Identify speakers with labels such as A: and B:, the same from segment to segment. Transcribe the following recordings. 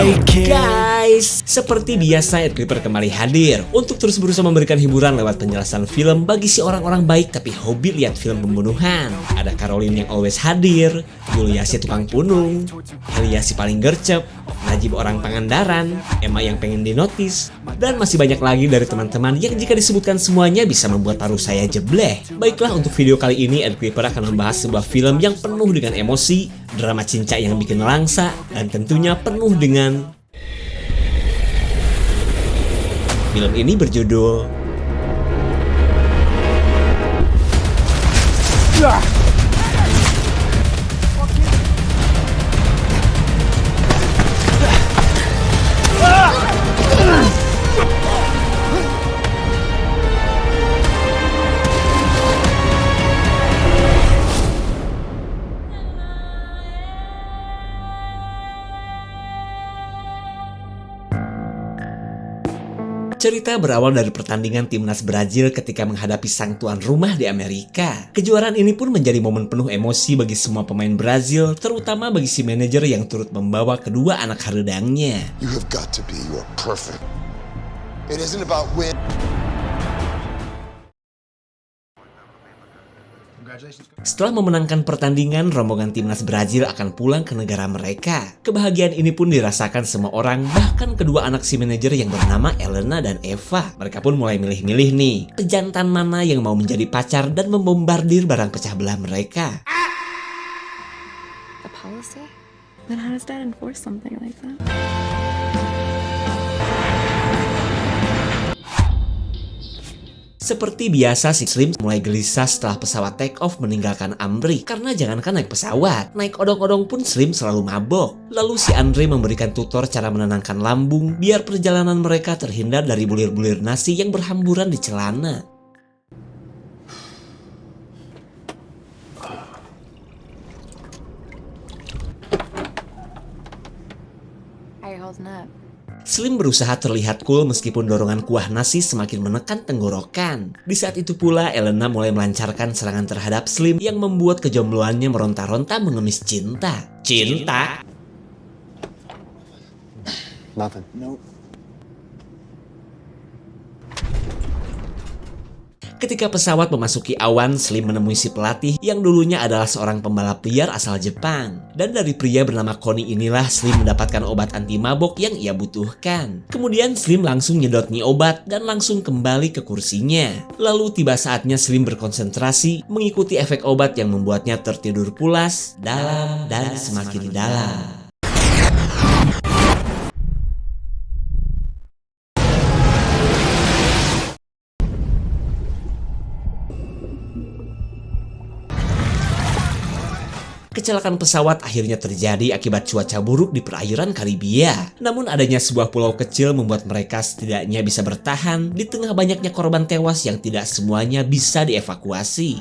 A: Hai guys, seperti biasa Ed Clipper kembali hadir untuk terus berusaha memberikan hiburan lewat penjelasan film bagi si orang-orang baik tapi hobi lihat film pembunuhan. Ada Caroline yang always hadir, Julia si tukang punung, Helia si paling gercep, Najib orang Pangandaran, Emma yang pengen dinotis, dan masih banyak lagi dari teman-teman yang jika disebutkan semuanya bisa membuat paruh saya jebleh. Baiklah, untuk video kali ini Ed Clipper akan membahas sebuah film yang penuh dengan emosi, drama cinta yang bikin langsa, dan tentunya penuh dengan... Film ini berjudul Cerita berawal dari pertandingan timnas Brazil ketika menghadapi sang tuan rumah di Amerika. Kejuaraan ini pun menjadi momen penuh emosi bagi semua pemain Brazil, terutama bagi si manajer yang turut membawa kedua anak harudangnya.
B: You have got to be your perfect. It isn't about win.
A: Setelah memenangkan pertandingan, rombongan timnas Brazil akan pulang ke negara mereka. Kebahagiaan ini pun dirasakan semua orang, bahkan kedua anak si manajer yang bernama Elena dan Eva. Mereka pun mulai milih-milih nih, pejantan mana yang mau menjadi pacar dan membombardir barang pecah belah mereka.
C: A policy? Then how does that enforce something like that?
A: Seperti biasa, si Slim mulai gelisah setelah pesawat take off meninggalkan Amri. Karena jangankan naik pesawat, naik odong-odong pun Slim selalu mabok. Lalu si Andre memberikan tutor cara menenangkan lambung biar perjalanan mereka terhindar dari bulir-bulir nasi yang berhamburan di celana.
C: How are you holding up?
A: Slim berusaha terlihat cool meskipun dorongan kuah nasi semakin menekan tenggorokan. Di saat itu pula, Elena mulai melancarkan serangan terhadap Slim yang membuat kejombloannya meronta-ronta mengemis cinta. Cinta?
B: Nothing. Nope.
A: Ketika pesawat memasuki awan, Slim menemui si pelatih yang dulunya adalah seorang pembalap liar asal Jepang. Dan dari pria bernama Connie inilah Slim mendapatkan obat anti mabok yang ia butuhkan. Kemudian Slim langsung nyedot nih obat dan langsung kembali ke kursinya. Lalu tiba saatnya Slim berkonsentrasi mengikuti efek obat yang membuatnya tertidur pulas, dalam dan semakin dalam. Kecelakaan pesawat akhirnya terjadi akibat cuaca buruk di perairan Karibia. Namun adanya sebuah pulau kecil membuat mereka setidaknya bisa bertahan di tengah banyaknya korban tewas yang tidak semuanya bisa dievakuasi.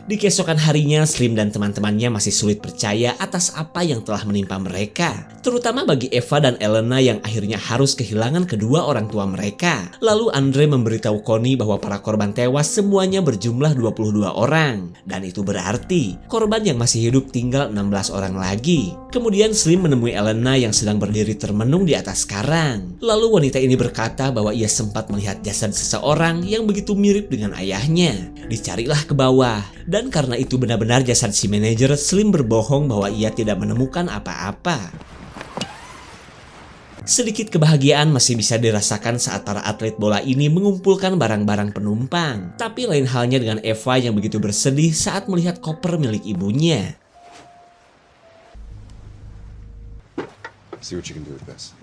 A: Di keesokan harinya, Slim dan teman-temannya masih sulit percaya atas apa yang telah menimpa mereka. Terutama bagi Eva dan Elena yang akhirnya harus kehilangan kedua orang tua mereka. Lalu Andre memberitahu Connie bahwa para korban tewas semuanya berjumlah 22 orang. Dan itu berarti korban yang masih hidup tinggal 16 orang lagi. Kemudian Slim menemui Elena yang sedang berdiri termenung di atas karang. Lalu wanita ini berkata bahwa ia sempat melihat jasad seseorang yang begitu mirip dengan ayahnya. Dicarilah ke bawah. Dan karena itu benar-benar jasad si manajer, Slim berbohong bahwa ia tidak menemukan apa-apa. Sedikit kebahagiaan masih bisa dirasakan saat para atlet bola ini mengumpulkan barang-barang penumpang. Tapi lain halnya dengan Eva yang begitu bersedih saat melihat koper milik ibunya.
B: See what you can do with this.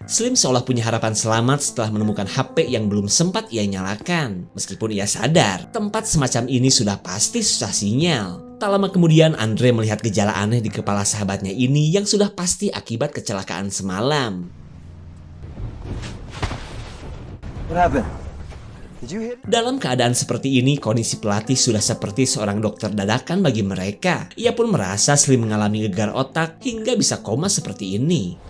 A: Slim seolah punya harapan selamat setelah menemukan HP yang belum sempat ia nyalakan. Meskipun ia sadar, tempat semacam ini sudah pasti susah sinyal. Tak lama kemudian, Andre melihat gejala aneh di kepala sahabatnya ini yang sudah pasti akibat kecelakaan semalam.
D: What happened?
A: Dalam keadaan seperti ini, kondisi pelatih sudah seperti seorang dokter dadakan bagi mereka. Ia pun merasa Slim mengalami gegar otak hingga bisa koma seperti ini.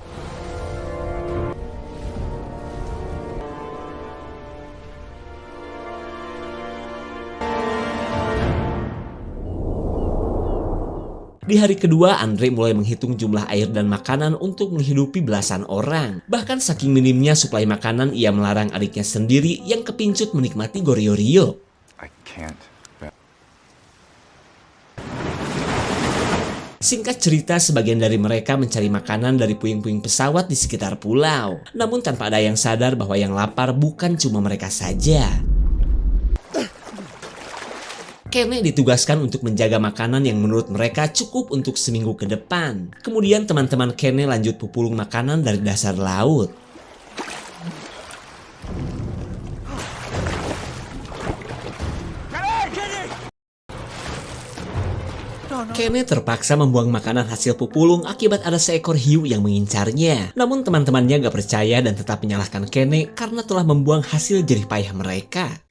A: Di hari kedua, Andre mulai menghitung jumlah air dan makanan untuk menghidupi belasan orang. Bahkan saking minimnya suplai makanan, ia melarang adiknya sendiri yang kepincut menikmati Goryeo.
D: I can't.
A: Singkat cerita, sebagian dari mereka mencari makanan dari puing-puing pesawat di sekitar pulau. Namun tanpa ada yang sadar bahwa yang lapar bukan cuma mereka saja. Kenny ditugaskan untuk menjaga makanan yang menurut mereka cukup untuk seminggu ke depan. Kemudian teman-teman Kenny lanjut pupulung makanan dari dasar laut. Kenny terpaksa membuang makanan hasil pupulung akibat ada seekor hiu yang mengincarnya. Namun teman-temannya gak percaya dan tetap menyalahkan Kenny karena telah membuang hasil jerih payah mereka.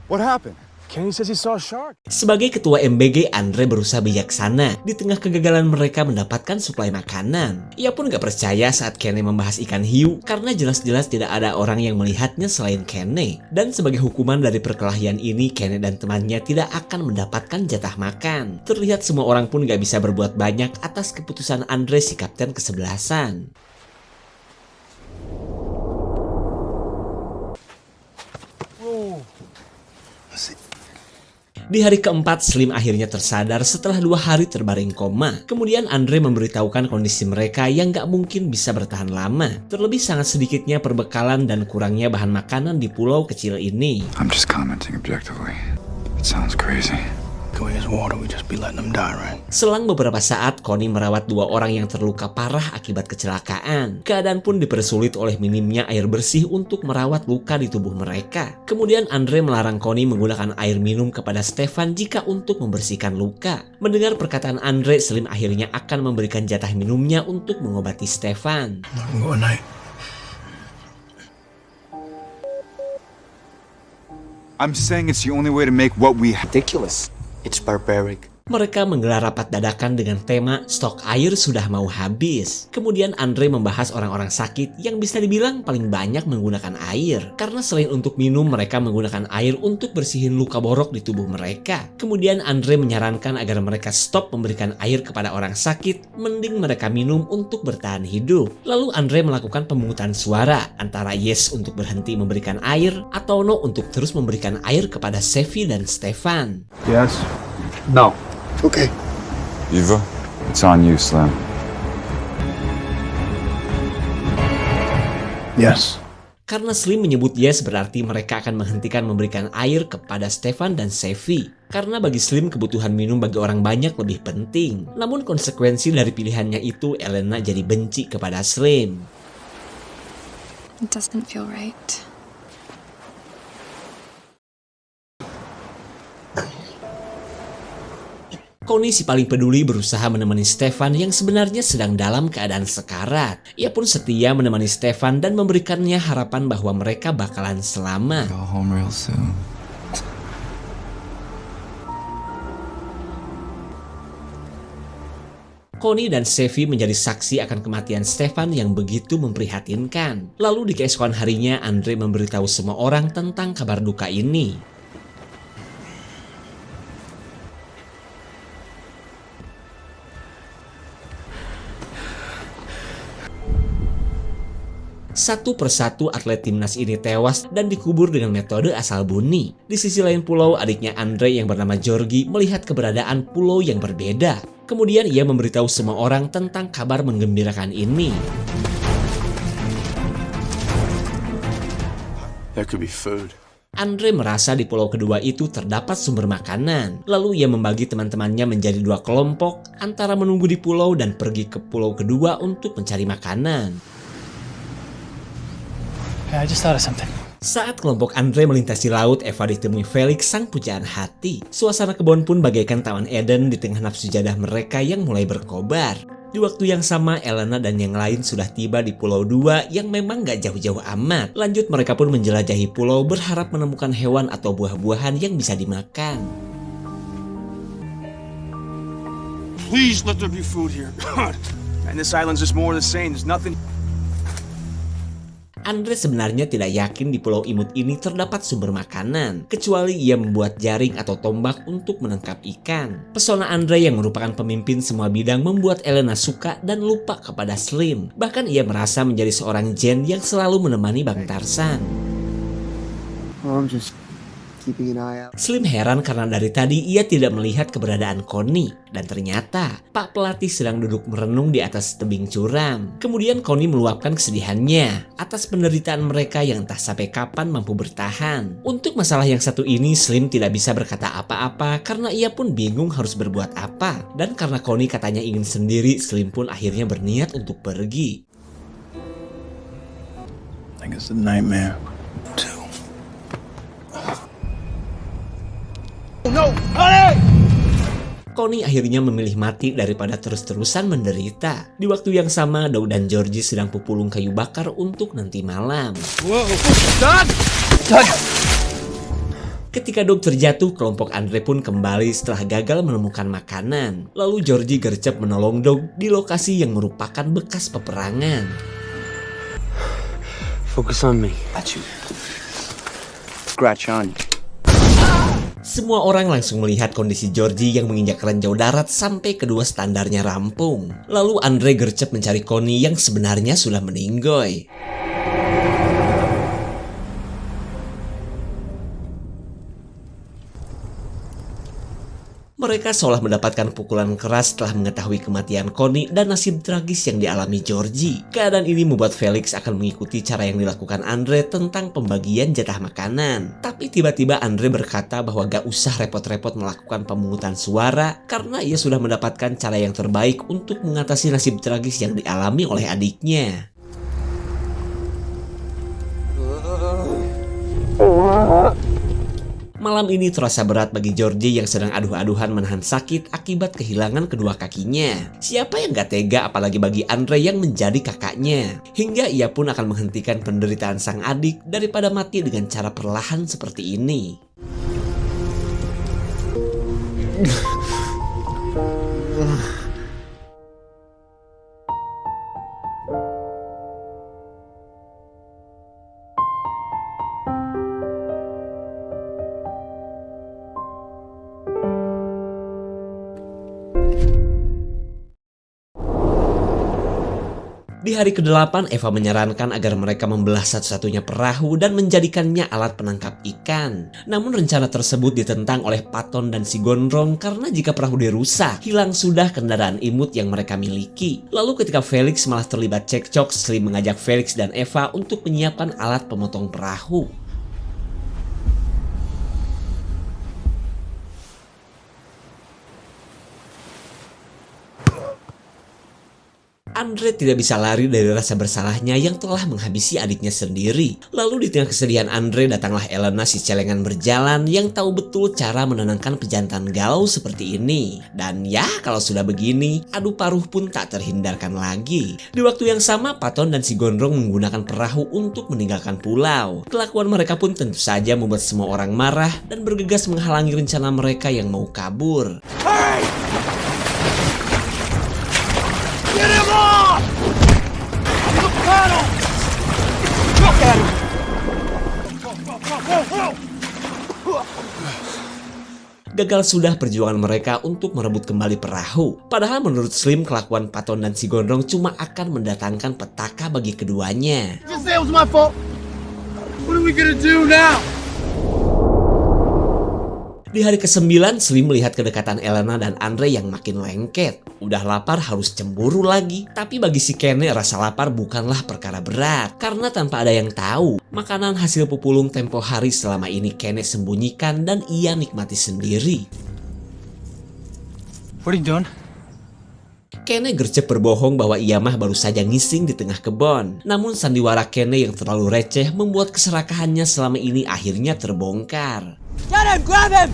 D: What happened? Kenny says he saw a shark.
A: Sebagai ketua MBG, Andre berusaha bijaksana di tengah kegagalan mereka mendapatkan suplai makanan. Ia pun gak percaya saat Kenny membahas ikan hiu karena jelas-jelas tidak ada orang yang melihatnya selain Kenny. Dan sebagai hukuman dari perkelahian ini, Kenny dan temannya tidak akan mendapatkan jatah makan. Terlihat semua orang pun gak bisa berbuat banyak atas keputusan Andre si kapten kesebelasan. Di hari keempat, Slim akhirnya tersadar setelah 2 hari terbaring koma. Kemudian Andre memberitahukan kondisi mereka yang gak mungkin bisa bertahan lama. Terlebih sangat sedikitnya perbekalan dan kurangnya bahan makanan di pulau kecil ini.
D: I'm just commenting objectively. It sounds crazy.
A: Selang beberapa saat, Connie merawat 2 orang yang terluka parah akibat kecelakaan. Keadaan pun dipersulit oleh minimnya air bersih untuk merawat luka di tubuh mereka. Kemudian Andre melarang Connie menggunakan air minum kepada Stefan jika untuk membersihkan luka. Mendengar perkataan Andre, Slim akhirnya akan memberikan jatah minumnya untuk mengobati Stefan.
D: I'm saying it's the only way to make what we have.
E: Ridiculous. It's barbaric.
A: Mereka menggelar rapat dadakan dengan tema stok air sudah mau habis. Kemudian Andre membahas orang-orang sakit yang bisa dibilang paling banyak menggunakan air. Karena selain untuk minum, mereka menggunakan air untuk bersihin luka borok di tubuh mereka. Kemudian Andre menyarankan agar mereka stop memberikan air kepada orang sakit, mending mereka minum untuk bertahan hidup. Lalu Andre melakukan pemungutan suara antara yes untuk berhenti memberikan air atau no untuk terus memberikan air kepada Sevi dan Stefan.
D: Yes.
E: No.
B: Okay.
D: Eva, it's on you, Slim.
E: Yes.
A: Karena Slim menyebut yes, berarti mereka akan menghentikan memberikan air kepada Stefan dan Sevi. Karena bagi Slim kebutuhan minum bagi orang banyak lebih penting. Namun konsekuensi dari pilihannya itu, Elena jadi benci kepada Slim.
C: It doesn't feel right.
A: Connie si paling peduli berusaha menemani Stefan yang sebenarnya sedang dalam keadaan sekarat. Ia pun setia menemani Stefan dan memberikannya harapan bahwa mereka bakalan selamat.
D: Go home real soon.
A: Connie dan Sevi menjadi saksi akan kematian Stefan yang begitu memprihatinkan. Lalu di keesokan harinya, Andre memberitahu semua orang tentang kabar duka ini. Satu persatu atlet timnas ini tewas dan dikubur dengan metode asal bunyi. Di sisi lain pulau, adiknya Andre yang bernama Georgie melihat keberadaan pulau yang berbeda. Kemudian ia memberitahu semua orang tentang kabar menggembirakan ini.
E: There could be food.
A: Andre merasa di pulau kedua itu terdapat sumber makanan. Lalu ia membagi teman-temannya menjadi 2 kelompok antara menunggu di pulau dan pergi ke pulau kedua untuk mencari makanan.
E: Hey, I just thought of something.
A: Saat kelompok Andre melintasi laut, Eva ditemui Felix, sang pujaan hati. Suasana kebun pun bagaikan taman Eden di tengah nafsu jadah mereka yang mulai berkobar. Di waktu yang sama, Elena dan yang lain sudah tiba di Pulau 2 yang memang gak jauh-jauh amat. Lanjut, mereka pun menjelajahi pulau berharap menemukan hewan atau buah-buahan yang bisa dimakan.
D: Please let there be food here. And this island's just more of the same. There's nothing.
A: Andre sebenarnya tidak yakin di pulau imut ini terdapat sumber makanan, kecuali ia membuat jaring atau tombak untuk menangkap ikan. Pesona Andre yang merupakan pemimpin semua bidang membuat Elena suka dan lupa kepada Slim. Bahkan ia merasa menjadi seorang Jen yang selalu menemani Bang Tarzan.
F: I'm just keeping an eye out.
A: Slim heran karena dari tadi ia tidak melihat keberadaan Connie. Dan ternyata Pak pelatih sedang duduk merenung di atas tebing curam. Kemudian Connie meluapkan kesedihannya atas penderitaan mereka yang entah sampai kapan mampu bertahan. Untuk masalah yang satu ini, Slim tidak bisa berkata apa-apa karena ia pun bingung harus berbuat apa. Dan karena Connie katanya ingin sendiri, Slim pun akhirnya berniat untuk pergi.
E: I think it's a nightmare. Too.
A: Connie akhirnya memilih mati daripada terus-terusan menderita. Di waktu yang sama, Doug dan Georgie sedang pupulung kayu bakar untuk nanti malam. Ketika Doug terjatuh, kelompok Andre pun kembali setelah gagal menemukan makanan. Lalu Georgie gercep menolong Doug di lokasi yang merupakan bekas peperangan.
E: Focus on me. Got you. Scratch on you.
A: Semua orang langsung melihat kondisi Georgie yang menginjak ranjau darat sampai kedua standarnya rampung. Lalu Andre gercep mencari Connie yang sebenarnya sudah meninggoy. Mereka seolah mendapatkan pukulan keras setelah mengetahui kematian Connie dan nasib tragis yang dialami Georgie. Keadaan ini membuat Felix akan mengikuti cara yang dilakukan Andre tentang pembagian jatah makanan. Tapi tiba-tiba Andre berkata bahwa gak usah repot-repot melakukan pemungutan suara karena ia sudah mendapatkan cara yang terbaik untuk mengatasi nasib tragis yang dialami oleh adiknya. Malam ini terasa berat bagi Georgie yang sedang aduh-aduhan menahan sakit akibat kehilangan kedua kakinya. Siapa yang gak tega apalagi bagi Andre yang menjadi kakaknya. Hingga ia pun akan menghentikan penderitaan sang adik daripada mati dengan cara perlahan seperti ini. Di hari ke-8, Eva menyarankan agar mereka membelah satu-satunya perahu dan menjadikannya alat penangkap ikan. Namun rencana tersebut ditentang oleh Patton dan si Gondrong karena jika perahu dirusak, hilang sudah kendaraan imut yang mereka miliki. Lalu ketika Felix malah terlibat cekcok, Slim mengajak Felix dan Eva untuk menyiapkan alat pemotong perahu. Andre tidak bisa lari dari rasa bersalahnya yang telah menghabisi adiknya sendiri. Lalu di tengah kesedihan Andre datanglah Elena si celengan berjalan yang tahu betul cara menenangkan pejantan galau seperti ini. Dan ya kalau sudah begini, adu paruh pun tak terhindarkan lagi. Di waktu yang sama, Patton dan si Gondrong menggunakan perahu untuk meninggalkan pulau. Kelakuan mereka pun tentu saja membuat semua orang marah dan bergegas menghalangi rencana mereka yang mau kabur.
D: Hey! Get him off! The paddle! Look at him!
A: Gagal sudah perjuangan mereka untuk merebut kembali perahu. Padahal menurut Slim, kelakuan Patton dan si Gondrong cuma akan mendatangkan petaka bagi keduanya.
D: Just say it was my fault. What are we gonna do now?
A: Di hari ke-9, Slim melihat kedekatan Elena dan Andre yang makin lengket. Udah lapar harus cemburu lagi. Tapi bagi si Kene, rasa lapar bukanlah perkara berat. Karena tanpa ada yang tahu, makanan hasil pupulung tempo hari selama ini Kene sembunyikan dan ia nikmati sendiri.
E: What are you doing?
A: Kene gercep berbohong bahwa ia mah baru saja ngising di tengah kebun. Namun sandiwara Kene yang terlalu receh membuat keserakahannya selama ini akhirnya terbongkar.
G: Get him! Grab him!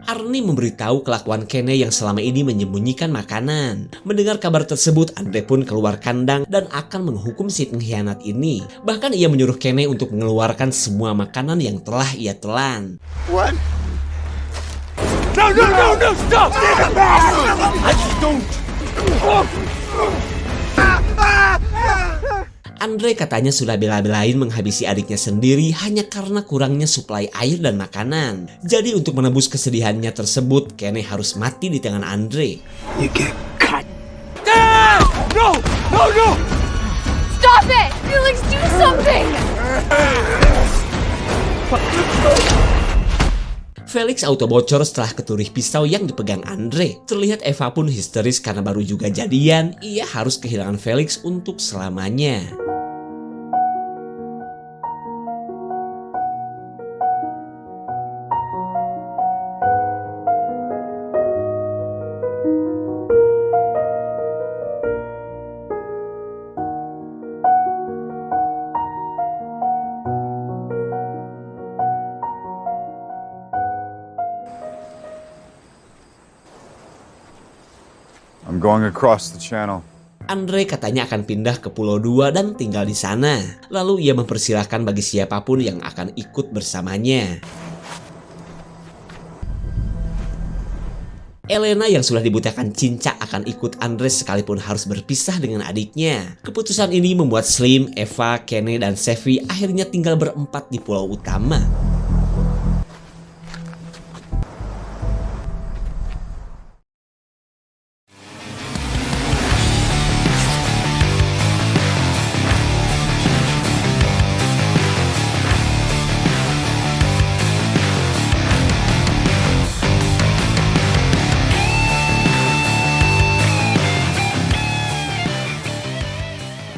A: Arnie memberitahu kelakuan Kenny yang selama ini menyembunyikan makanan. Mendengar kabar tersebut, Andre pun keluar kandang dan akan menghukum si pengkhianat ini. Bahkan ia menyuruh Kenny untuk mengeluarkan semua makanan yang telah ia telan.
B: What?
D: No, stop! I just don't.
A: Andre katanya sudah bela-belain menghabisi adiknya sendiri hanya karena kurangnya suplai air dan makanan. Jadi untuk menebus kesedihannya tersebut, Kenny harus mati di tangan Andre.
E: You get cut.
D: No!
C: Stop it! Felix, do something!
A: Felix auto bocor setelah keturih pisau yang dipegang Andre. Terlihat Eva pun histeris karena baru juga jadian. Ia harus kehilangan Felix untuk selamanya.
G: I'm going across the channel.
A: Andre katanya akan pindah ke Pulau 2 dan tinggal di sana. Lalu ia mempersilahkan bagi siapapun yang akan ikut bersamanya. Elena yang sudah dibutakan cinca akan ikut Andre sekalipun harus berpisah dengan adiknya. Keputusan ini membuat Slim, Eva, Kenny, dan Sevi akhirnya tinggal berempat di pulau utama.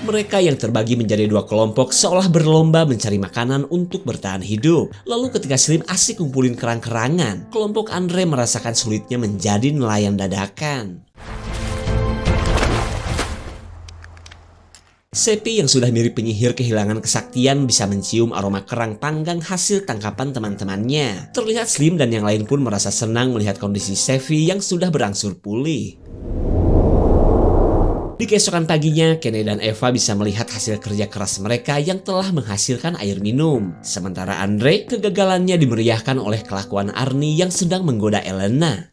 A: Mereka yang terbagi menjadi dua kelompok seolah berlomba mencari makanan untuk bertahan hidup. Lalu ketika Slim asik ngumpulin kerang-kerangan, kelompok Andre merasakan sulitnya menjadi nelayan dadakan. Seppi yang sudah mirip penyihir kehilangan kesaktian bisa mencium aroma kerang panggang hasil tangkapan teman-temannya. Terlihat Slim dan yang lain pun merasa senang melihat kondisi Seppi yang sudah berangsur pulih. Di keesokan paginya, Kenny dan Eva bisa melihat hasil kerja keras mereka yang telah menghasilkan air minum. Sementara Andre, kegagalannya dimeriahkan oleh kelakuan Arnie yang sedang menggoda Elena.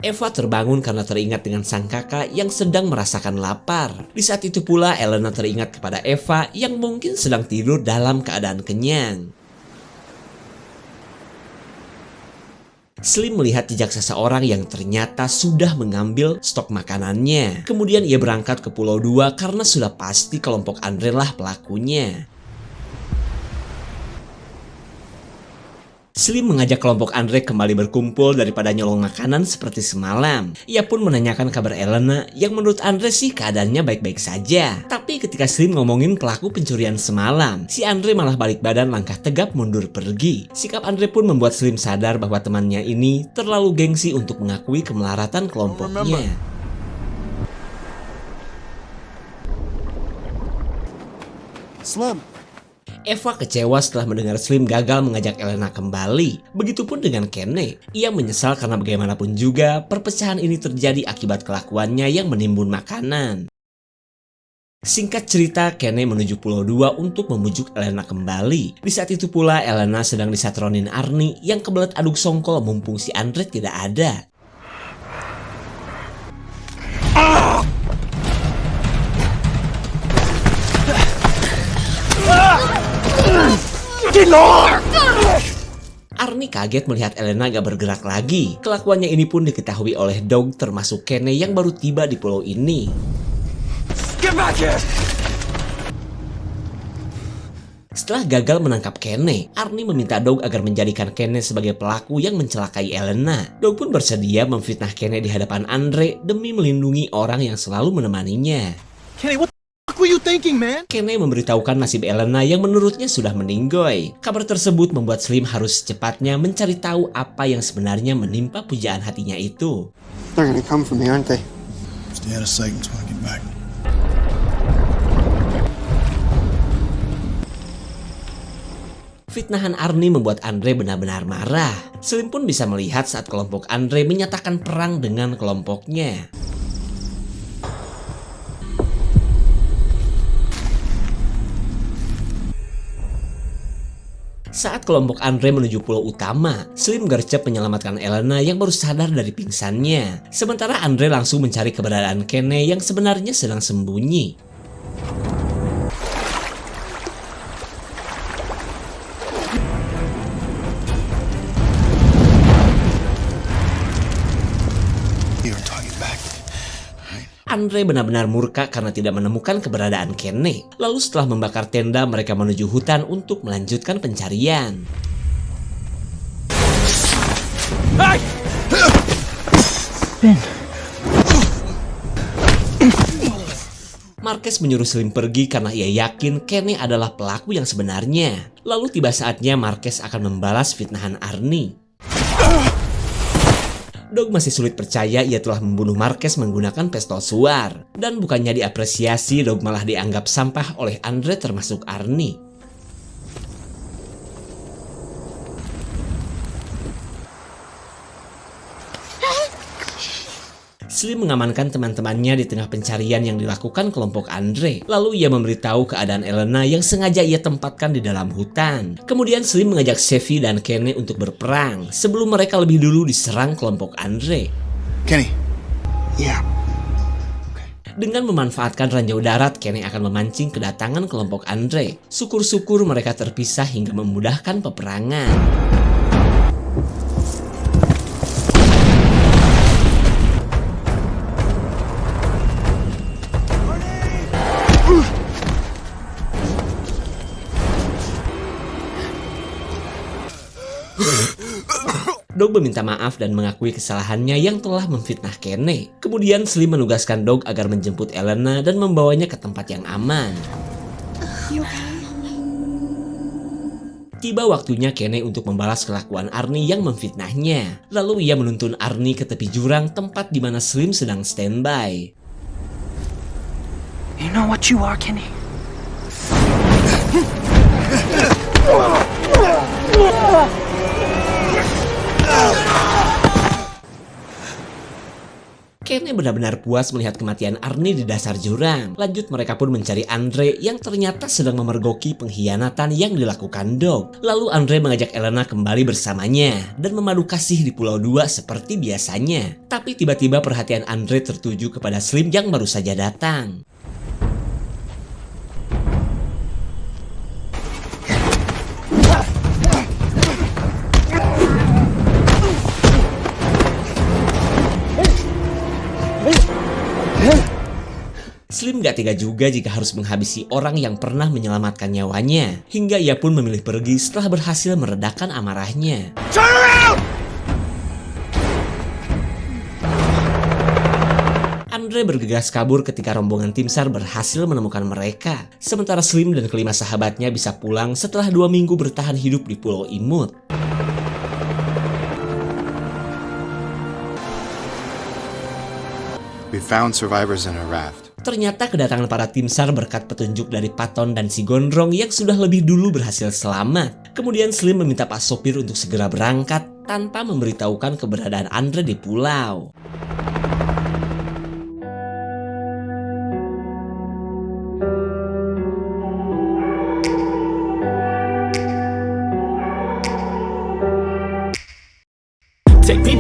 A: Eva terbangun karena teringat dengan sang kakak yang sedang merasakan lapar. Di saat itu pula Elena teringat kepada Eva yang mungkin sedang tidur dalam keadaan kenyang. Slim melihat jejak seseorang yang ternyata sudah mengambil stok makanannya. Kemudian ia berangkat ke Pulau 2 karena sudah pasti kelompok Andre lah pelakunya. Slim mengajak kelompok Andre kembali berkumpul daripada nyolong makanan seperti semalam. Ia pun menanyakan kabar Elena yang menurut Andre sih keadaannya baik-baik saja. Tapi ketika Slim ngomongin pelaku pencurian semalam, si Andre malah balik badan langkah tegap mundur pergi. Sikap Andre pun membuat Slim sadar bahwa temannya ini terlalu gengsi untuk mengakui kemelaratan kelompoknya.
F: Slim.
A: Eva kecewa setelah mendengar Slim gagal mengajak Elena kembali. Begitupun dengan Kenny. Ia menyesal karena bagaimanapun juga perpecahan ini terjadi akibat kelakuannya yang menimbun makanan. Singkat cerita, Kenny menuju Pulau 2 untuk membujuk Elena kembali. Di saat itu pula Elena sedang disatronin Arnie yang kebelet aduk songkol mumpung si Andre tidak ada. Arnie kaget melihat Elena gak bergerak lagi. Kelakuannya ini pun diketahui oleh Dog termasuk Kenny yang baru tiba di pulau ini.
D: Get back here!
A: Setelah gagal menangkap Kenny, Arnie meminta Dog agar menjadikan Kenny sebagai pelaku yang mencelakai Elena. Dog pun bersedia memfitnah Kenny di hadapan Andre demi melindungi orang yang selalu menemaninya.
E: Kenny, what the fuck were you thinking, man?
A: Kenny memberitahukan nasib Elena yang menurutnya sudah meninggoy. Kabar tersebut membuat Slim harus secepatnya mencari tahu apa yang sebenarnya menimpa pujaan hatinya itu.
F: They're gonna come for me, aren't they?
E: Stay out of sight until I get back.
A: Fitnahan Arnie membuat Andre benar-benar marah. Slim pun bisa melihat saat kelompok Andre menyatakan perang dengan kelompoknya. Saat kelompok Andre menuju pulau utama, Slim gercep menyelamatkan Elena yang baru sadar dari pingsannya. Sementara Andre langsung mencari keberadaan Kenny yang sebenarnya sedang sembunyi.
B: You're talking back.
A: Andre benar-benar murka karena tidak menemukan keberadaan Kenny. Lalu setelah membakar tenda, mereka menuju hutan untuk melanjutkan pencarian.
D: Hey!
A: Marquez menyuruh Slim pergi karena ia yakin Kenny adalah pelaku yang sebenarnya. Lalu tiba saatnya Marquez akan membalas fitnahan Arnie. Dog masih sulit percaya ia telah membunuh Marquez menggunakan pistol suar. Dan bukannya diapresiasi, Dog malah dianggap sampah oleh Andre termasuk Arnie. Slim mengamankan teman-temannya di tengah pencarian yang dilakukan kelompok Andre. Lalu ia memberitahu keadaan Elena yang sengaja ia tempatkan di dalam hutan. Kemudian Slim mengajak Sevi dan Kenny untuk berperang sebelum mereka lebih dulu diserang kelompok Andre.
B: Kenny. Yeah.
A: Dengan memanfaatkan ranjau darat, Kenny akan memancing kedatangan kelompok Andre. Syukur-syukur mereka terpisah hingga memudahkan peperangan. Dog meminta maaf dan mengakui kesalahannya yang telah memfitnah Kenny. Kemudian Slim menugaskan Dog agar menjemput Elena dan membawanya ke tempat yang aman. Tiba waktunya Kenny untuk membalas kelakuan Arnie yang memfitnahnya. Lalu ia menuntun Arnie ke tepi jurang tempat di mana Slim sedang standby.
E: You know what you are, Kenny?
A: Kenny benar-benar puas melihat kematian Arnie di dasar jurang. Lanjut mereka pun mencari Andre yang ternyata sedang memergoki pengkhianatan yang dilakukan Dog. Lalu Andre mengajak Elena kembali bersamanya dan memadu kasih di Pulau 2 seperti biasanya. Tapi tiba-tiba perhatian Andre tertuju kepada Slim yang baru saja datang. Slim gak tega juga jika harus menghabisi orang yang pernah menyelamatkan nyawanya. Hingga ia pun memilih pergi setelah berhasil meredakan amarahnya.
D: Turn around!
A: Andre bergegas kabur ketika rombongan tim SAR berhasil menemukan mereka. Sementara Slim dan kelima sahabatnya bisa pulang setelah 2 minggu bertahan hidup di Pulau Imut.
G: We found survivors in a raft.
A: Ternyata kedatangan para tim SAR berkat petunjuk dari Patton dan si Gondrong yang sudah lebih dulu berhasil selamat. Kemudian Slim meminta Pak Sopir untuk segera berangkat tanpa memberitahukan keberadaan Andre di pulau.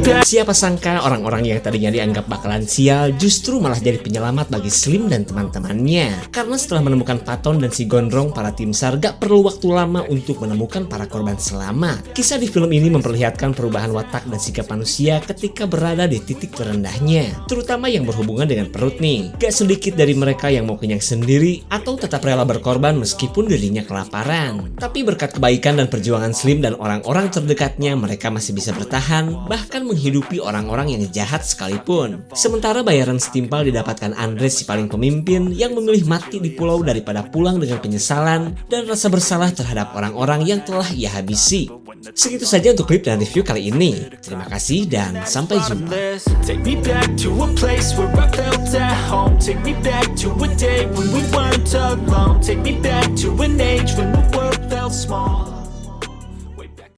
A: Siapa sangka orang-orang yang tadinya dianggap bakalan sial justru malah jadi penyelamat bagi Slim dan teman-temannya. Karena setelah menemukan Patton dan si Gondrong, para tim SAR gak perlu waktu lama untuk menemukan para korban selamat. Kisah di film ini memperlihatkan perubahan watak dan sikap manusia ketika berada di titik terendahnya, terutama yang berhubungan dengan perut nih. Gak sedikit dari mereka yang mau kenyang sendiri atau tetap rela berkorban meskipun dirinya kelaparan. Tapi berkat kebaikan dan perjuangan Slim dan orang-orang terdekatnya, mereka masih bisa bertahan, bahkan menghidupi orang-orang yang jahat sekalipun. Sementara bayaran setimpal didapatkan Andre, si paling pemimpin yang memilih mati di pulau daripada pulang dengan penyesalan dan rasa bersalah terhadap orang-orang yang telah ia habisi. Segitu saja untuk klip dan review kali ini. Terima kasih dan sampai jumpa.
H: Take me back to a place where I felt at home. Take me back to a day when we weren't alone. Take me back to an age when the world felt small.